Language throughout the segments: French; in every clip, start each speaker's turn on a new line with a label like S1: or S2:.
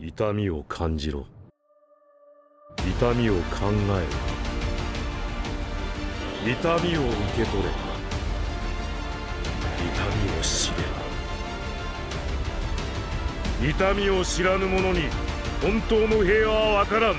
S1: 痛みを感じろ。痛みを考えろ。痛みを受け取れ。痛みを知れ。痛みを知らぬ者に本当の平和はわからん。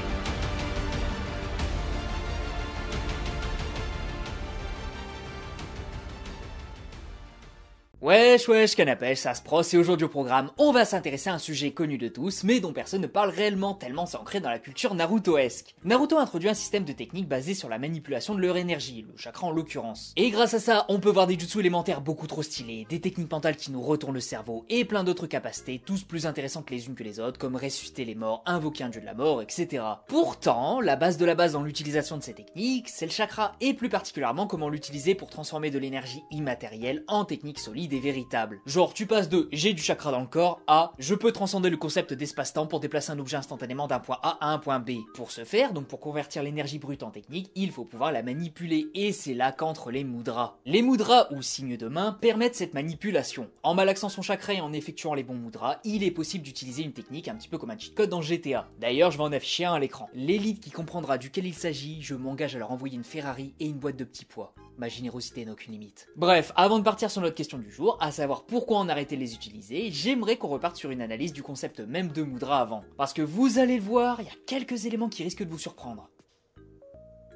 S2: Wesh wesh canapèche, ça se prosse et aujourd'hui au programme, on va s'intéresser à un sujet connu de tous mais dont personne ne parle réellement tellement c'est ancré dans la culture narutoesque. Naruto a introduit un système de techniques basé sur la manipulation de leur énergie, le chakra en l'occurrence. Et grâce à ça, on peut voir des jutsu élémentaires beaucoup trop stylés, des techniques mentales qui nous retournent le cerveau et plein d'autres capacités, tous plus intéressantes les unes que les autres, comme ressusciter les morts, invoquer un dieu de la mort, etc. Pourtant, la base de la base dans l'utilisation de ces techniques, c'est le chakra et plus particulièrement comment l'utiliser pour transformer de l'énergie immatérielle en technique solide et véritable. Genre tu passes de j'ai du chakra dans le corps à je peux transcender le concept d'espace-temps pour déplacer un objet instantanément d'un point A à un point B. Pour ce faire, donc pour convertir l'énergie brute en technique, il faut pouvoir la manipuler et c'est là qu'entrent les mudras. Les mudras ou signes de main permettent cette manipulation. En malaxant son chakra et en effectuant les bons mudras, il est possible d'utiliser une technique un petit peu comme un cheat code dans GTA. D'ailleurs, je vais en afficher un à l'écran. L'élite qui comprendra duquel il s'agit, je m'engage à leur envoyer une Ferrari et une boîte de petits pois. Ma générosité n'a aucune limite. Bref, avant de partir sur notre question du jour, à savoir pourquoi on a arrêté de les utiliser, j'aimerais qu'on reparte sur une analyse du concept même de mudra avant. Parce que vous allez le voir, il y a quelques éléments qui risquent de vous surprendre.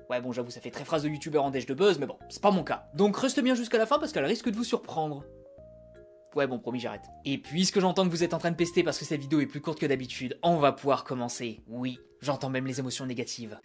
S2: Ouais bon j'avoue ça fait très phrase de youtubeur en déj de buzz, mais bon, c'est pas mon cas. Donc reste bien jusqu'à la fin parce qu'elle risque de vous surprendre. Ouais bon promis j'arrête. Et puisque j'entends que vous êtes en train de pester parce que cette vidéo est plus courte que d'habitude, on va pouvoir commencer. Oui, j'entends même les émotions négatives.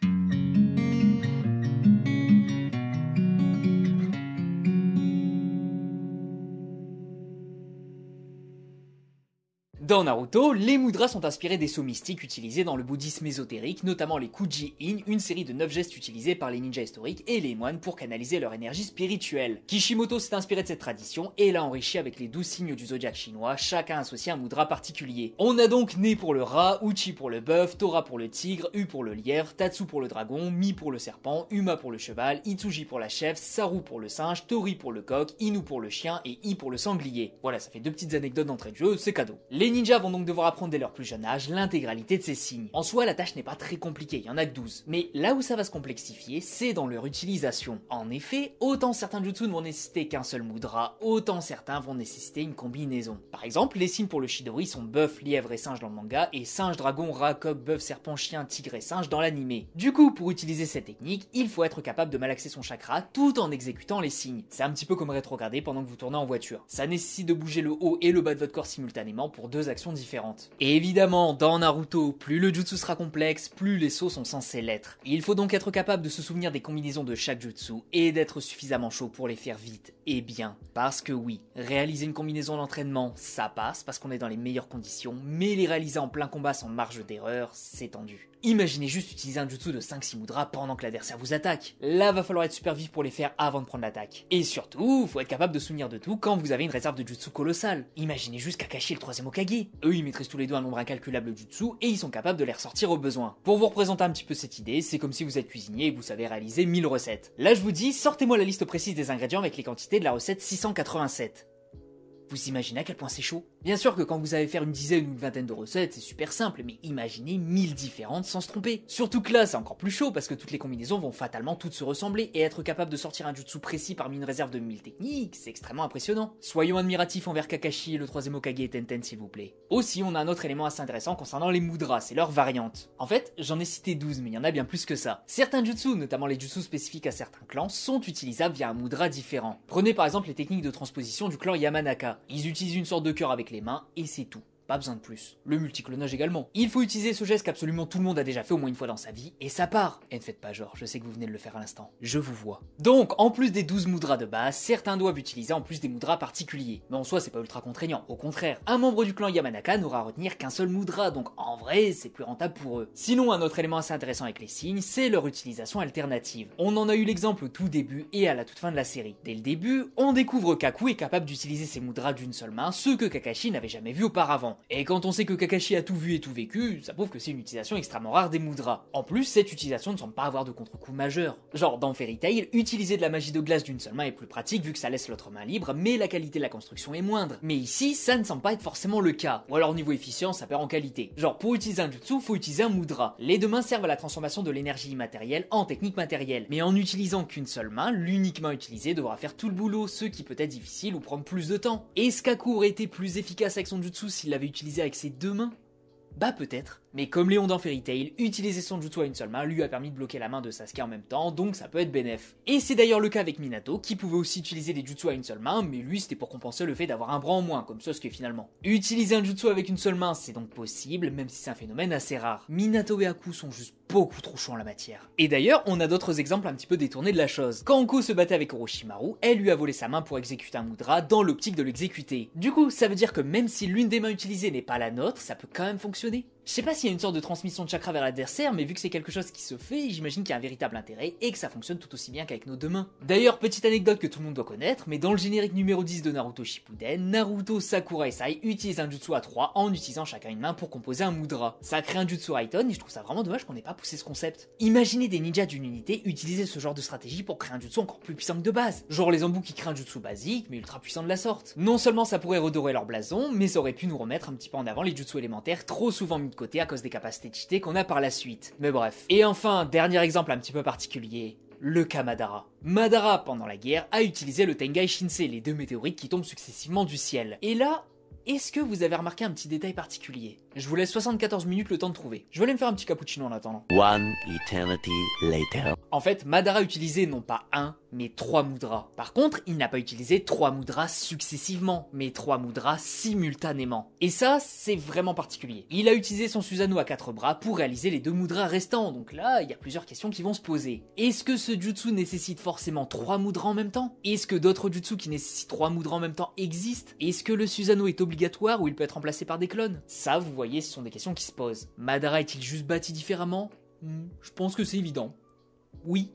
S2: Dans Naruto, les mudras sont inspirés des sauts mystiques utilisés dans le bouddhisme ésotérique, notamment les Kuji-in, une série de 9 gestes utilisés par les ninjas historiques et les moines pour canaliser leur énergie spirituelle. Kishimoto s'est inspiré de cette tradition et l'a enrichi avec les 12 signes du zodiaque chinois, chacun associé à un mudra particulier. On a donc Ne pour le rat, Uchi pour le bœuf, Tora pour le tigre, U pour le lièvre, Tatsu pour le dragon, Mi pour le serpent, Uma pour le cheval, Itsuji pour la chèvre, Saru pour le singe, Tori pour le coq, Inu pour le chien et I pour le sanglier. Voilà, ça fait deux petites anecdotes d'entrée de jeu, c'est cadeau. Les ninjas vont donc devoir apprendre dès leur plus jeune âge l'intégralité de ces signes. En soi, la tâche n'est pas très compliquée, il y en a que 12. Mais là où ça va se complexifier, c'est dans leur utilisation. En effet, autant certains jutsu ne vont nécessiter qu'un seul mudra, autant certains vont nécessiter une combinaison. Par exemple, les signes pour le Chidori sont bœuf, lièvre et singe dans le manga, et singe, dragon, rat, coq, bœuf, serpent, chien, tigre et singe dans l'anime. Du coup, pour utiliser cette technique, il faut être capable de malaxer son chakra tout en exécutant les signes. C'est un petit peu comme rétrograder pendant que vous tournez en voiture. Ça nécessite de bouger le haut et le bas de votre corps simultanément pour deux actions différentes. Et évidemment, dans Naruto, plus le jutsu sera complexe, plus les sauts sont censés l'être. Il faut donc être capable de se souvenir des combinaisons de chaque jutsu et d'être suffisamment chaud pour les faire vite et bien. Parce que oui, réaliser une combinaison d'entraînement, ça passe parce qu'on est dans les meilleures conditions, mais les réaliser en plein combat sans marge d'erreur, c'est tendu. Imaginez juste utiliser un jutsu de 5-6 mudras pendant que l'adversaire vous attaque. Là, va falloir être super vif pour les faire avant de prendre l'attaque. Et surtout, faut être capable de se souvenir de tout quand vous avez une réserve de jutsu colossale. Imaginez juste Kakashi et le 3ème Hokage. Eux, ils maîtrisent tous les deux un nombre incalculable de jutsu et ils sont capables de les ressortir au besoin. Pour vous représenter un petit peu cette idée, c'est comme si vous êtes cuisinier et que vous savez réaliser 1000 recettes. Là, je vous dis, sortez-moi la liste précise des ingrédients avec les quantités de la recette 687. Vous imaginez à quel point c'est chaud? Bien sûr que quand vous allez faire une dizaine ou une vingtaine de recettes, c'est super simple, mais imaginez 1000 différentes sans se tromper. Surtout que là, c'est encore plus chaud parce que toutes les combinaisons vont fatalement toutes se ressembler et être capable de sortir un jutsu précis parmi une réserve de 1000 techniques, c'est extrêmement impressionnant. Soyons admiratifs envers Kakashi et le 3ème Hokage et Tenten s'il vous plaît. Aussi, on a un autre élément assez intéressant concernant les mudras, c'est leurs variantes. En fait, j'en ai cité 12, mais il y en a bien plus que ça. Certains jutsu, notamment les jutsu spécifiques à certains clans, sont utilisables via un mudra différent. Prenez par exemple les techniques de transposition du clan Yamanaka. Ils utilisent une sorte de cœur avec les mains et c'est tout. Pas besoin de plus. Le multiclonage également. Il faut utiliser ce geste qu'absolument tout le monde a déjà fait au moins une fois dans sa vie, et ça part. Et ne faites pas genre, je sais que vous venez de le faire à l'instant. Je vous vois. Donc, en plus des 12 mudras de base, certains doivent utiliser en plus des mudras particuliers. Mais en soi, c'est pas ultra contraignant. Au contraire, un membre du clan Yamanaka n'aura à retenir qu'un seul mudra, donc en vrai, c'est plus rentable pour eux. Sinon, un autre élément assez intéressant avec les signes, c'est leur utilisation alternative. On en a eu l'exemple au tout début et à la toute fin de la série. Dès le début, on découvre qu'Aku est capable d'utiliser ses mudras d'une seule main, ce que Kakashi n'avait jamais vu auparavant. évident. Et quand on sait que Kakashi a tout vu et tout vécu, ça prouve que c'est une utilisation extrêmement rare des mudras. En plus, cette utilisation ne semble pas avoir de contre-coup majeur. Genre, dans Fairy Tail, utiliser de la magie de glace d'une seule main est plus pratique vu que ça laisse l'autre main libre, mais la qualité de la construction est moindre. Mais ici, ça ne semble pas être forcément le cas. Ou alors niveau efficience, ça perd en qualité. Genre, pour utiliser un jutsu, faut utiliser un mudra. Les deux mains servent à la transformation de l'énergie immatérielle en technique matérielle. Mais en utilisant qu'une seule main, l'unique main utilisée devra faire tout le boulot, ce qui peut être difficile ou prendre plus de temps. Est-ce Kaku aurait été plus efficace avec son jutsu s'il l'avait utilisé avec ses deux mains? Bah peut-être. Mais comme Léon dans Fairy Tail, utiliser son jutsu à une seule main lui a permis de bloquer la main de Sasuke en même temps, donc ça peut être bénef. Et c'est d'ailleurs le cas avec Minato, qui pouvait aussi utiliser des jutsu à une seule main, mais lui c'était pour compenser le fait d'avoir un bras en moins, comme Sasuke finalement. Utiliser un jutsu avec une seule main, c'est donc possible, même si c'est un phénomène assez rare. Minato et Haku sont juste beaucoup trop chauds en la matière. Et d'ailleurs, on a d'autres exemples un petit peu détournés de la chose. Quand Anko se battait avec Orochimaru, elle lui a volé sa main pour exécuter un mudra dans l'optique de l'exécuter. Du coup, ça veut dire que même si l'une des mains utilisées n'est pas la nôtre, ça peut quand même fonctionner. Je sais pas s'il y a une sorte de transmission de chakra vers l'adversaire, mais vu que c'est quelque chose qui se fait, j'imagine qu'il y a un véritable intérêt et que ça fonctionne tout aussi bien qu'avec nos deux mains. D'ailleurs, petite anecdote que tout le monde doit connaître, mais dans le générique numéro 10 de Naruto Shippuden, Naruto, Sakura et Sai utilisent un jutsu à 3 en utilisant chacun une main pour composer un mudra. Ça crée un jutsu Raiden et je trouve ça vraiment dommage qu'on n'ait pas poussé ce concept. Imaginez des ninjas d'une unité utiliser ce genre de stratégie pour créer un jutsu encore plus puissant que de base. Genre les embous qui créent un jutsu basique mais ultra puissant de la sorte. Non seulement ça pourrait redorer leur blason, mais ça aurait pu nous remettre un petit peu en avant les jutsu élémentaires trop souvent mis de côté à cause des capacités cheatées qu'on a par la suite. Mais bref. Et enfin, dernier exemple un petit peu particulier. Le cas Madara. Madara, pendant la guerre, a utilisé le Tengai Shinsei, les deux météorites qui tombent successivement du ciel. Et là, est-ce que vous avez remarqué un petit détail particulier? Je vous laisse 74 minutes le temps de trouver. Je vais aller me faire un petit cappuccino en attendant.
S3: One eternity later.
S2: En fait, Madara utilisait non pas un, mais 3 mudras. Par contre, il n'a pas utilisé 3 mudras successivement, mais 3 mudras simultanément. Et ça, c'est vraiment particulier. Il a utilisé son Susanoo à 4 bras pour réaliser les 2 mudras restants, donc là, il y a plusieurs questions qui vont se poser. Est-ce que ce jutsu nécessite forcément 3 mudras en même temps? Est-ce que d'autres jutsu qui nécessitent 3 mudras en même temps existent? Est-ce que le Susanoo est obligatoire ou il peut être remplacé par des clones? Ça, vous voyez, ce sont des questions qui se posent. Madara est-il juste bâti différemment? Je pense que c'est évident. Oui,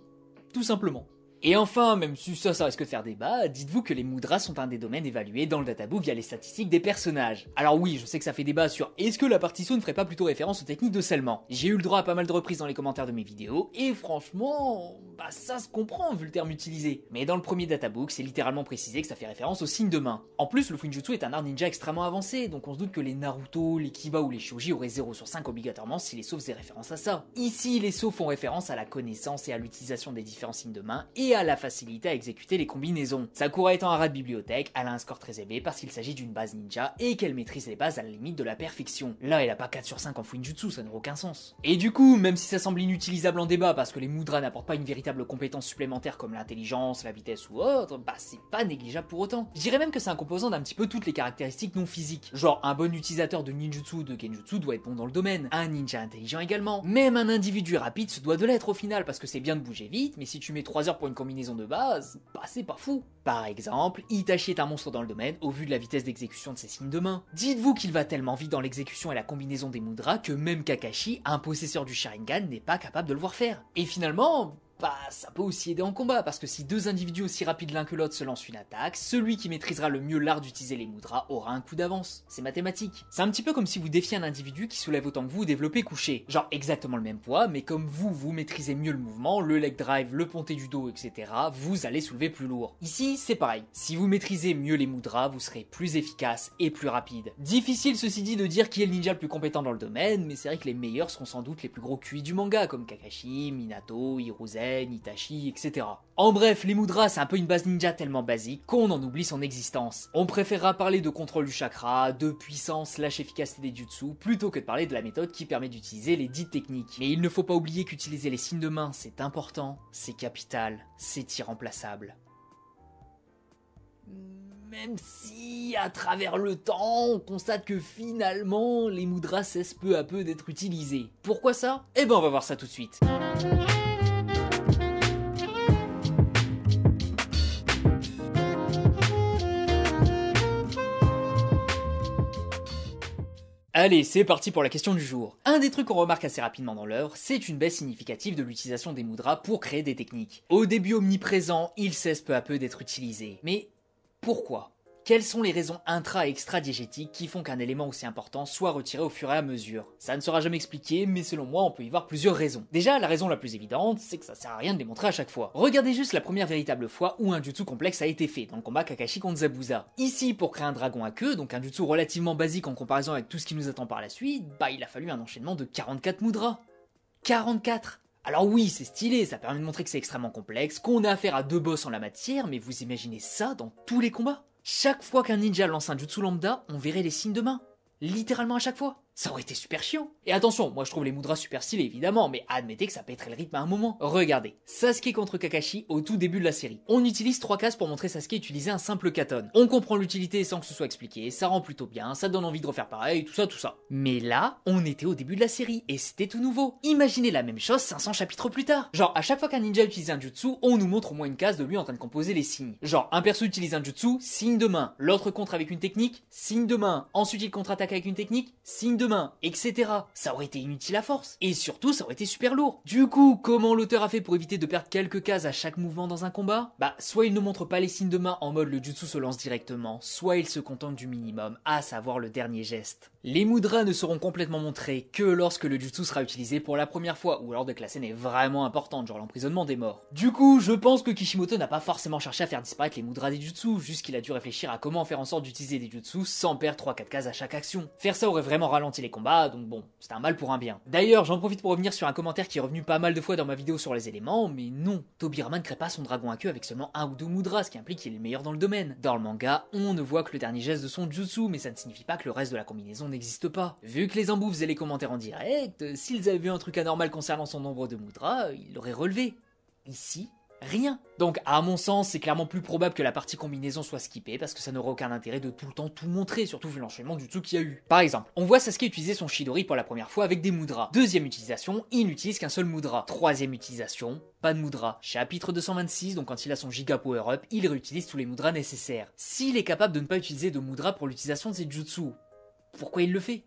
S2: tout simplement. Et enfin, même si ça risque de faire débat, dites-vous que les mudras sont un des domaines évalués dans le databook via les statistiques des personnages. Alors oui, je sais que ça fait débat sur est-ce que la partition ne ferait pas plutôt référence aux techniques de scellement. J'ai eu le droit à pas mal de reprises dans les commentaires de mes vidéos, et franchement, bah ça se comprend vu le terme utilisé. Mais dans le premier databook, c'est littéralement précisé que ça fait référence au signe de main. En plus, le Fuinjutsu est un art ninja extrêmement avancé, donc on se doute que les Naruto, les Kiba ou les Shoji auraient 0 sur 5 obligatoirement si les sauts faisaient référence à ça. Ici, les sauts font référence à la connaissance et à l'utilisation des différents signes de main, et à la facilité à exécuter les combinaisons. Sakura étant un rat de bibliothèque, elle a un score très élevé parce qu'il s'agit d'une base ninja et qu'elle maîtrise les bases à la limite de la perfection. Là, elle a pas 4 sur 5 en Fuinjutsu, ça n'a aucun sens. Et du coup, même si ça semble inutilisable en débat parce que les mudras n'apportent pas une véritable compétence supplémentaire comme l'intelligence, la vitesse ou autre, bah c'est pas négligeable pour autant. Je dirais même que c'est un composant d'un petit peu toutes les caractéristiques non physiques. Genre, un bon utilisateur de ninjutsu ou de genjutsu doit être bon dans le domaine, un ninja intelligent également. Même un individu rapide se doit de l'être au final parce que c'est bien de bouger vite, mais si tu mets 3 heures pour une combinaison de base, bah c'est pas fou. Par exemple, Itachi est un monstre dans le domaine au vu de la vitesse d'exécution de ses signes de main. Dites-vous qu'il va tellement vite dans l'exécution et la combinaison des mudras que même Kakashi, un possesseur du Sharingan, n'est pas capable de le voir faire. Et finalement, bah ça peut aussi aider en combat, parce que si deux individus aussi rapides l'un que l'autre se lancent une attaque, celui qui maîtrisera le mieux l'art d'utiliser les mudras aura un coup d'avance. C'est mathématique. C'est un petit peu comme si vous défiez un individu qui soulève autant que vous développé couché. Genre exactement le même poids, mais comme vous maîtrisez mieux le mouvement, le leg drive, le ponté du dos, etc., vous allez soulever plus lourd. Ici, c'est pareil. Si vous maîtrisez mieux les mudras, vous serez plus efficace et plus rapide. Difficile ceci dit de dire qui est le ninja le plus compétent dans le domaine, mais c'est vrai que les meilleurs seront sans doute les plus gros QI du manga, comme Kakashi, Minato, Hiruzen, Itachi, etc. En bref, les mudras c'est un peu une base ninja tellement basique qu'on en oublie son existence. On préférera parler de contrôle du chakra, de puissance / efficacité des jutsu, plutôt que de parler de la méthode qui permet d'utiliser les dites techniques. Mais il ne faut pas oublier qu'utiliser les signes de main c'est important, c'est capital, c'est irremplaçable. Même si, à travers le temps, on constate que finalement, les mudras cessent peu à peu d'être utilisés. Pourquoi ça? Eh ben on va voir ça tout de suite. Allez, c'est parti pour la question du jour. Un des trucs qu'on remarque assez rapidement dans l'œuvre, c'est une baisse significative de l'utilisation des mudras pour créer des techniques. Au début omniprésent, ils cessent peu à peu d'être utilisés. Mais pourquoi ? quelles sont les raisons intra et extra-diégétiques qui font qu'un élément aussi important soit retiré au fur et à mesure? Ça ne sera jamais expliqué, mais selon moi on peut y voir plusieurs raisons. Déjà, la raison la plus évidente, c'est que ça sert à rien de les montrer à chaque fois. Regardez juste la première véritable fois où un jutsu complexe a été fait, dans le combat Kakashi contre Zabuza. Ici, pour créer un dragon à queue, donc un jutsu relativement basique en comparaison avec tout ce qui nous attend par la suite, il a fallu un enchaînement de 44 mudras. 44! Alors oui, c'est stylé, ça permet de montrer que c'est extrêmement complexe, qu'on a affaire à 2 boss en la matière, mais vous imaginez ça dans tous les combats? Chaque fois qu'un ninja lance un jutsu lambda, on verrait les signes de main. Littéralement à chaque fois. Ça aurait été super chiant. Et attention, moi je trouve les mudras super stylés évidemment, mais admettez que ça pèterait le rythme à un moment. Regardez, Sasuke contre Kakashi au tout début de la série. On utilise 3 cases pour montrer Sasuke utiliser un simple katon. On comprend l'utilité sans que ce soit expliqué, ça rend plutôt bien, ça donne envie de refaire pareil, tout ça. Mais là, on était au début de la série, et c'était tout nouveau. Imaginez la même chose 500 chapitres plus tard. Genre, à chaque fois qu'un ninja utilise un jutsu, on nous montre au moins une case de lui en train de composer les signes. Genre, un perso utilise un jutsu, signe de main. L'autre contre avec une technique, signe de main. Ensuite il contre-attaque avec une technique, signe de main, etc. Ça aurait été inutile à force. Et surtout, ça aurait été super lourd. Du coup, comment l'auteur a fait pour éviter de perdre quelques cases à chaque mouvement dans un combat? Soit il ne montre pas les signes de main en mode le jutsu se lance directement, soit il se contente du minimum, à savoir le dernier geste. Les mudras ne seront complètement montrés que lorsque le jutsu sera utilisé pour la première fois, ou alors dès que la scène est vraiment importante, genre l'emprisonnement des morts. Du coup, je pense que Kishimoto n'a pas forcément cherché à faire disparaître les mudras des jutsu, juste qu'il a dû réfléchir à comment faire en sorte d'utiliser des jutsu sans perdre 3-4 cases à chaque action. Faire ça aurait vraiment ralenti les combats, donc bon, c'est un mal pour un bien. D'ailleurs, j'en profite pour revenir sur un commentaire qui est revenu pas mal de fois dans ma vidéo sur les éléments, mais non, Tobirama ne crée pas son dragon à queue avec seulement 1 ou 2 mudras, ce qui implique qu'il est le meilleur dans le domaine. Dans le manga, on ne voit que le dernier geste de son jutsu, mais ça ne signifie pas que le reste de la combinaison n'existe pas. Vu que les embouts faisaient les commentaires en direct, s'ils avaient vu un truc anormal concernant son nombre de mudras, ils l'auraient relevé. Ici, rien. Donc à mon sens, c'est clairement plus probable que la partie combinaison soit skippée parce que ça n'aurait aucun intérêt de tout le temps tout montrer, surtout vu l'enchaînement du jutsu qu'il y a eu. Par exemple, on voit Sasuke utiliser son Chidori pour la première fois avec des mudras. Deuxième utilisation, il n'utilise qu'un seul mudra. Troisième utilisation, pas de mudra. Chapitre 226, donc quand il a son Giga Power Up, il réutilise tous les mudras nécessaires. S'il est capable de ne pas utiliser de mudra pour l'utilisation de ses jutsu, pourquoi il le fait?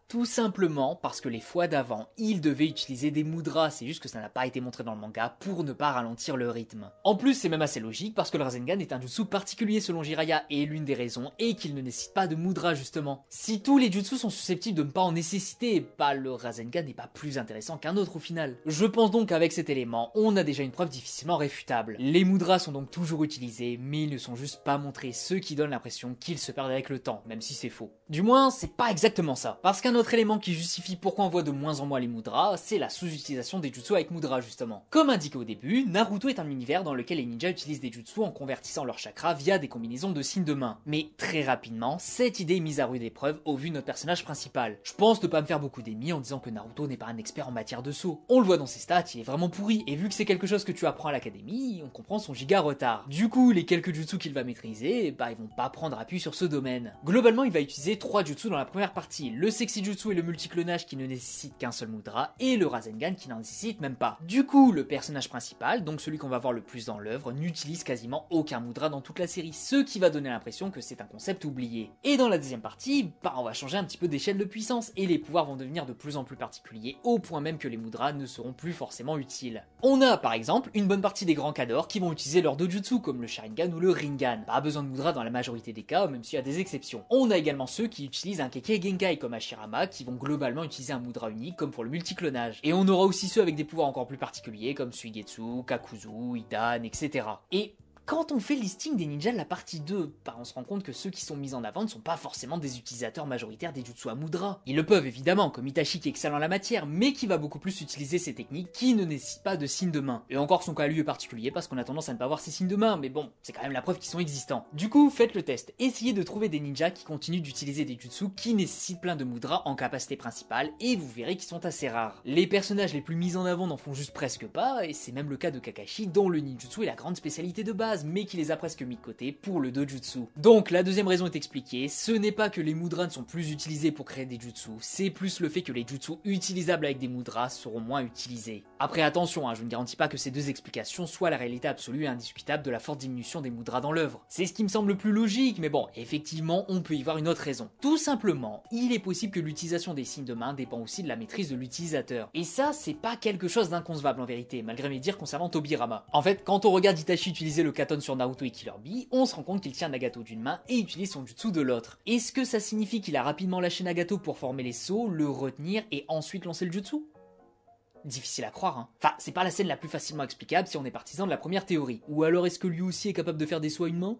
S2: Tout simplement parce que les fois d'avant, il devait utiliser des mudras, c'est juste que ça n'a pas été montré dans le manga pour ne pas ralentir le rythme. En plus, c'est même assez logique parce que le Rasengan est un jutsu particulier selon Jiraiya et l'une des raisons est qu'il ne nécessite pas de mudra justement. Si tous les jutsus sont susceptibles de ne pas en nécessiter, le Rasengan n'est pas plus intéressant qu'un autre au final. Je pense donc qu'avec cet élément, on a déjà une preuve difficilement réfutable. Les mudras sont donc toujours utilisés, mais ils ne sont juste pas montrés, ce qui donne l'impression qu'ils se perdent avec le temps, même si c'est faux. Du moins, c'est pas exactement ça. Parce qu'un autre élément qui justifie pourquoi on voit de moins en moins les mudras, c'est la sous-utilisation des jutsu avec mudras justement. Comme indiqué au début, Naruto est un univers dans lequel les ninjas utilisent des jutsu en convertissant leur chakra via des combinaisons de signes de main. Mais très rapidement, cette idée est mise à rude épreuve au vu de notre personnage principal. Je pense ne pas me faire beaucoup d'ennemis en disant que Naruto n'est pas un expert en matière de saut. On le voit dans ses stats, il est vraiment pourri, et vu que c'est quelque chose que tu apprends à l'académie, on comprend son giga retard. Du coup, les quelques jutsu qu'il va maîtriser, ils vont pas prendre appui sur ce domaine. Globalement, il va utiliser 3 jutsu dans la première partie, le sexy jutsu et le multiclonage qui ne nécessite qu'un seul mudra, et le Rasengan qui n'en nécessite même pas. Du coup, le personnage principal, donc celui qu'on va voir le plus dans l'œuvre, n'utilise quasiment aucun mudra dans toute la série, ce qui va donner l'impression que c'est un concept oublié. Et dans la deuxième partie, on va changer un petit peu d'échelle de puissance, et les pouvoirs vont devenir de plus en plus particuliers, au point même que les mudras ne seront plus forcément utiles. On a par exemple une bonne partie des grands cadors qui vont utiliser leurs dojutsu, comme le Sharingan ou le Rinnegan. Pas besoin de mudra dans la majorité des cas, même s'il y a des exceptions. On a également ceux qui utilisent un Kekkei Genkai comme Hashirama, qui vont globalement utiliser un mudra unique comme pour le multiclonage. Et on aura aussi ceux avec des pouvoirs encore plus particuliers comme Suigetsu, Kakuzu, Idan, etc. Et quand on fait le listing des ninjas de la partie 2, on se rend compte que ceux qui sont mis en avant ne sont pas forcément des utilisateurs majoritaires des jutsu à mudra. Ils le peuvent évidemment, comme Itachi qui excelle en la matière, mais qui va beaucoup plus utiliser ces techniques qui ne nécessitent pas de signes de main. Et encore son cas lui est particulier parce qu'on a tendance à ne pas voir ces signes de main, mais bon, c'est quand même la preuve qu'ils sont existants. Du coup, faites le test. Essayez de trouver des ninjas qui continuent d'utiliser des jutsu qui nécessitent plein de mudras en capacité principale, et vous verrez qu'ils sont assez rares. Les personnages les plus mis en avant n'en font juste presque pas, et c'est même le cas de Kakashi, dont le ninjutsu est la grande spécialité de base, mais qui les a presque mis de côté pour le dojutsu. Donc la deuxième raison est expliquée, ce n'est pas que les mudras ne sont plus utilisés pour créer des jutsu, c'est plus le fait que les jutsu utilisables avec des mudras seront moins utilisés. Après attention, je ne garantis pas que ces deux explications soient la réalité absolue et indiscutable de la forte diminution des mudras dans l'œuvre. C'est ce qui me semble le plus logique, mais bon, effectivement, on peut y voir une autre raison. Tout simplement, il est possible que l'utilisation des signes de main dépend aussi de la maîtrise de l'utilisateur. Et ça, c'est pas quelque chose d'inconcevable en vérité, malgré mes dires concernant Tobirama. En fait, quand on regarde Itachi utiliser le kata tâtonne sur Naruto et Killer Bee, on se rend compte qu'il tient Nagato d'une main et utilise son jutsu de l'autre. Est-ce que ça signifie qu'il a rapidement lâché Nagato pour former les sauts, le retenir et ensuite lancer le jutsu? Difficile à croire, hein. Enfin, c'est pas la scène la plus facilement explicable si on est partisan de la première théorie. Ou alors est-ce que lui aussi est capable de faire des sauts à une main?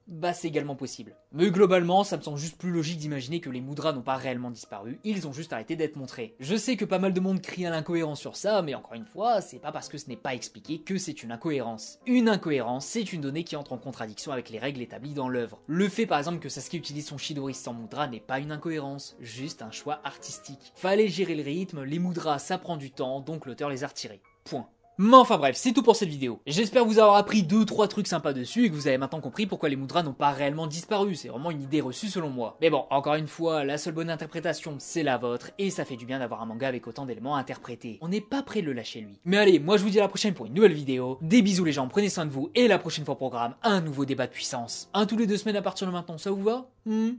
S2: Bah c'est également possible. Mais globalement, ça me semble juste plus logique d'imaginer que les Mudras n'ont pas réellement disparu, ils ont juste arrêté d'être montrés. Je sais que pas mal de monde crie à l'incohérence sur ça, mais encore une fois, c'est pas parce que ce n'est pas expliqué que c'est une incohérence. Une incohérence, c'est une donnée qui entre en contradiction avec les règles établies dans l'œuvre. Le fait par exemple que Sasuke utilise son Chidori sans Mudra n'est pas une incohérence, juste un choix artistique. Fallait gérer le rythme, les Mudras ça prend du temps, donc l'auteur les a retirés. Point. Mais enfin bref, c'est tout pour cette vidéo. J'espère vous avoir appris 2-3 trucs sympas dessus et que vous avez maintenant compris pourquoi les Mudras n'ont pas réellement disparu, c'est vraiment une idée reçue selon moi. Mais bon, encore une fois, la seule bonne interprétation, c'est la vôtre, et ça fait du bien d'avoir un manga avec autant d'éléments à interpréter. On n'est pas prêt de le lâcher lui. Mais allez, moi je vous dis à la prochaine pour une nouvelle vidéo. Des bisous les gens, prenez soin de vous, et la prochaine fois au programme, un nouveau débat de puissance. Un tous les 2 semaines à partir de maintenant, ça vous va? Mais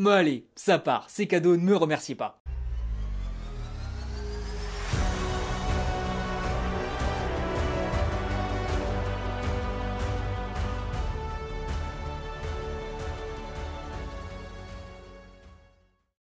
S2: allez, ça part, c'est cadeau, ne me remerciez pas.